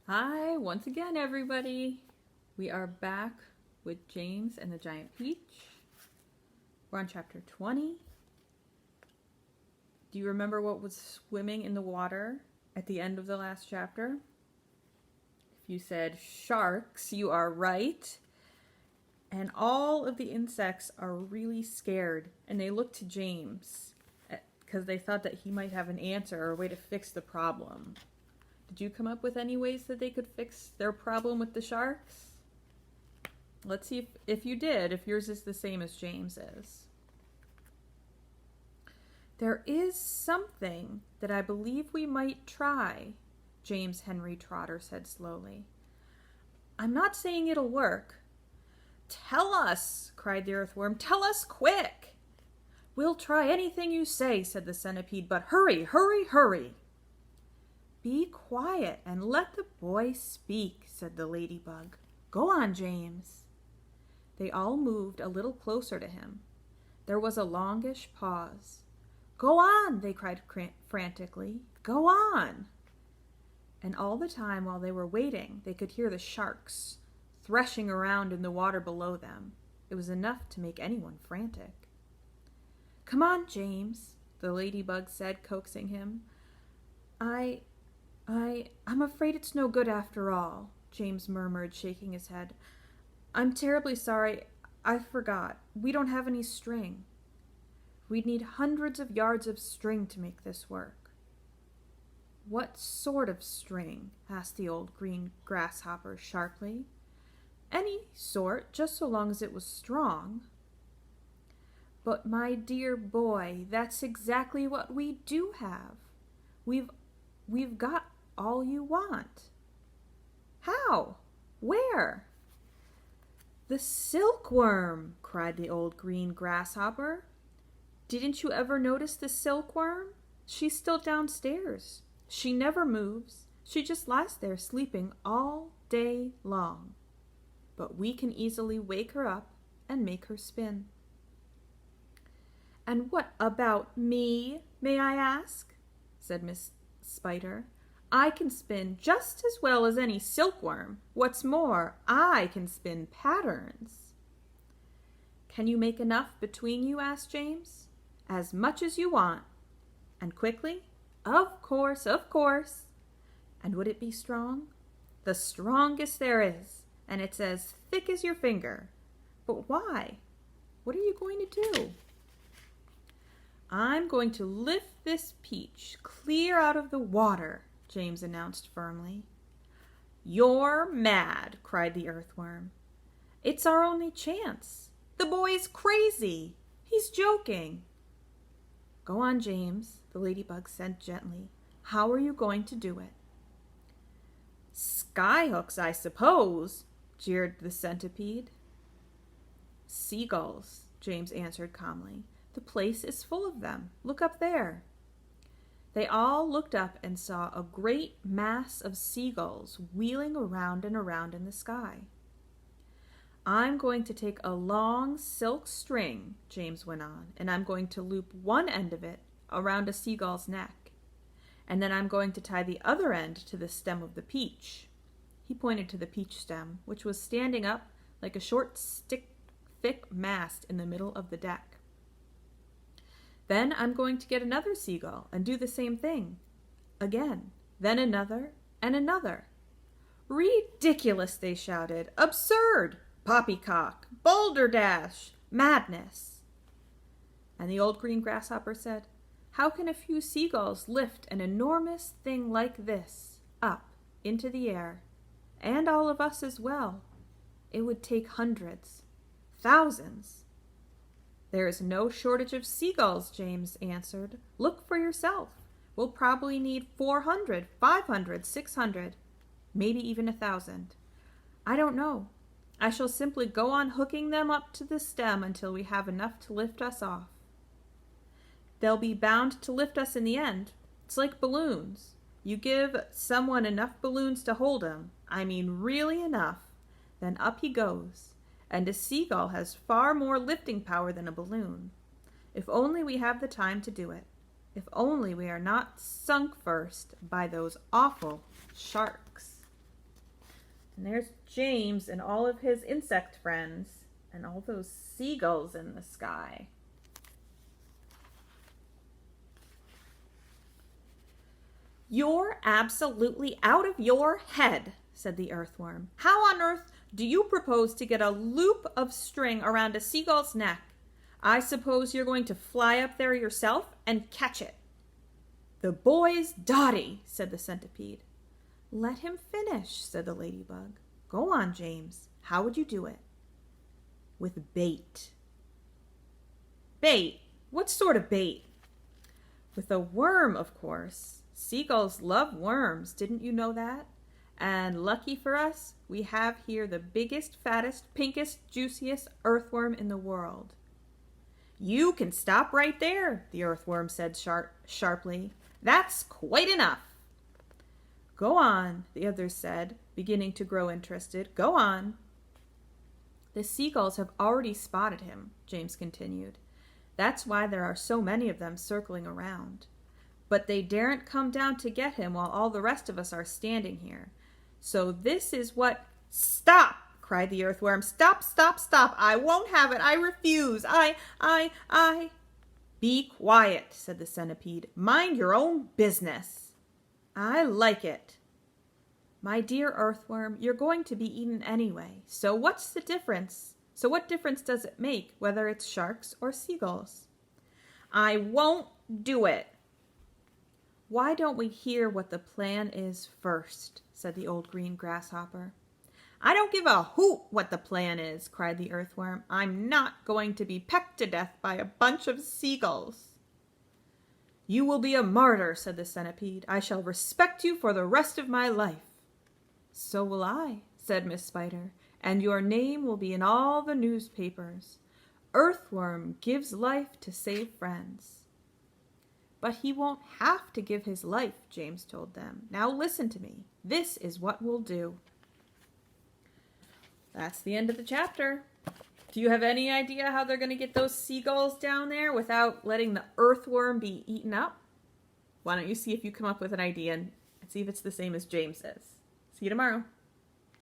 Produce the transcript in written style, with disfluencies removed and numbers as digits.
Hi, once again, everybody. We are back with James and the Giant Peach. We're on chapter 20. Do you remember what was swimming in the water at the end of the last chapter? If you said sharks, you are right. And all of the insects are really scared, and they look to James because they thought that he might have an answer or a way to fix the problem. Did you come up with any ways that they could fix their problem with the sharks? Let's see if you did, if yours is the same as James's. There is something that I believe we might try, James Henry Trotter said slowly. I'm not saying it'll work. Tell us, cried the earthworm. Tell us quick. We'll try anything you say, said the centipede, but hurry, hurry, hurry. Be quiet and let the boy speak, said the ladybug. Go on, James. They all moved a little closer to him. There was a longish pause. Go on, they cried frantically. Go on. And all the time while they were waiting, they could hear the sharks threshing around in the water below them. It was enough to make anyone frantic. Come on, James, the ladybug said, coaxing him. I'm afraid it's no good after all, James murmured, shaking his head. I'm terribly sorry. I forgot. We don't have any string. We'd need hundreds of yards of string to make this work. What sort of string? Asked the old green grasshopper sharply. Any sort, just so long as it was strong. But my dear boy, that's exactly what we do have. We've got all you want. How? Where? The silkworm, cried the old green grasshopper. Didn't you ever notice the silkworm? She's still downstairs. She never moves. She just lies there sleeping all day long. But we can easily wake her up and make her spin. And what about me, may I ask? Said Miss Spider. I can spin just as well as any silkworm. What's more, I can spin patterns. Can you make enough between you? Asked James. As much as you want. And quickly? Of course, of course. And would it be strong? The strongest there is, and it's as thick as your finger. But why? What are you going to do? I'm going to lift this peach clear out of the water, James announced firmly. You're mad, cried the earthworm. It's our only chance. The boy's crazy. He's joking. Go on, James, the ladybug said gently. How are you going to do it? Skyhooks, I suppose, jeered the centipede. Seagulls, James answered calmly. The place is full of them. Look up there. They all looked up and saw a great mass of seagulls wheeling around and around in the sky. I'm going to take a long silk string, James went on, and I'm going to loop one end of it around a seagull's neck. And then I'm going to tie the other end to the stem of the peach. He pointed to the peach stem, which was standing up like a short thick mast in the middle of the deck. Then I'm going to get another seagull and do the same thing. Again, then another and another. Ridiculous, they shouted. Absurd! Poppycock! Balderdash! Madness! And the old green grasshopper said, How can a few seagulls lift an enormous thing like this up into the air? And all of us as well. It would take hundreds, thousands. There is no shortage of seagulls, James answered. Look for yourself. We'll probably need 400, 500, 600, maybe even 1,000. I don't know. I shall simply go on hooking them up to the stem until we have enough to lift us off. They'll be bound to lift us in the end. It's like balloons. You give someone enough balloons to hold him, I mean really enough, then up he goes. And a seagull has far more lifting power than a balloon. If only we have the time to do it. If only we are not sunk first by those awful sharks. And there's James and all of his insect friends and all those seagulls in the sky. "You're absolutely out of your head," said the earthworm. "How on earth do you propose to get a loop of string around a seagull's neck? I suppose you're going to fly up there yourself and catch it." "The boy's dotty," said the centipede. "Let him finish," said the ladybug. "Go on, James. How would you do it?" "With bait." "Bait? What sort of bait?" "With a worm, of course. Seagulls love worms, didn't you know that? And lucky for us, we have here the biggest, fattest, pinkest, juiciest earthworm in the world." "You can stop right there," the earthworm said sharply. "That's quite enough." "Go on," the others said, beginning to grow interested. "Go on." "The seagulls have already spotted him," James continued. "That's why there are so many of them circling around. But they daren't come down to get him while all the rest of us are standing here. So this is what—" "Stop!" cried the earthworm. "Stop, stop, stop! I won't have it! I refuse! I—" "Be quiet," said the centipede. "Mind your own business." "I like it." "My dear earthworm, you're going to be eaten anyway. So what difference does it make whether it's sharks or seagulls?" "I won't do it." "Why don't we hear what the plan is first?" said the old green grasshopper. "I don't give a hoot what the plan is," cried the earthworm. "I'm not going to be pecked to death by a bunch of seagulls." "You will be a martyr," said the centipede. "I shall respect you for the rest of my life." "So will I," said Miss Spider, "and your name will be in all the newspapers. Earthworm gives life to save friends." "But he won't have to give his life," James told them. "Now listen to me. This is what we'll do." That's the end of the chapter. Do you have any idea how they're going to get those seagulls down there without letting the earthworm be eaten up? Why don't you see if you come up with an idea and see if it's the same as James says. See you tomorrow.